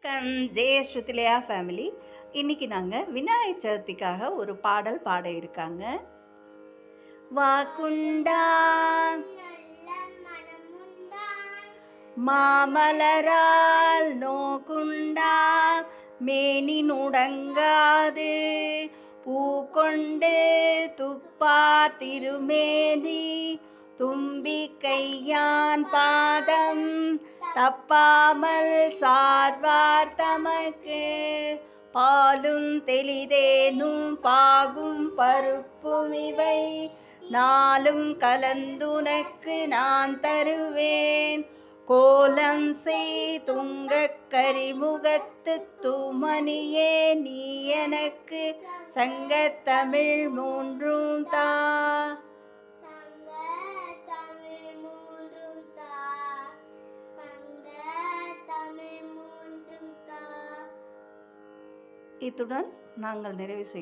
ஜெய ஸ்ருதிலயா ஃபேமிலி. இன்னைக்கு நாங்கள் விநாயகர் சதுர்த்திக்காக ஒரு பாடல் பாட இருக்காங்க. வாக்குண்டா மாமலரால் நோக்குண்டா மேனி நுடங்காது பூக்கொண்டு துப்பா திருமேனி தும்பி கையான் பாதம் தப்பாமல் சார்வார் தமக்கு பாலும் தெளிதேனும் பாகும் பருப்பும் இவை நாளும் கலந்துனக்கு நான் தருவேன் கோலம் செய் துங்கக் கரிமுகத்து தூமணியே நீ எனக்கு சங்கத்தமிழ் மூன்றும் தா. இத்துடன் நாங்கள் நிறைவு செய்கிறோம்.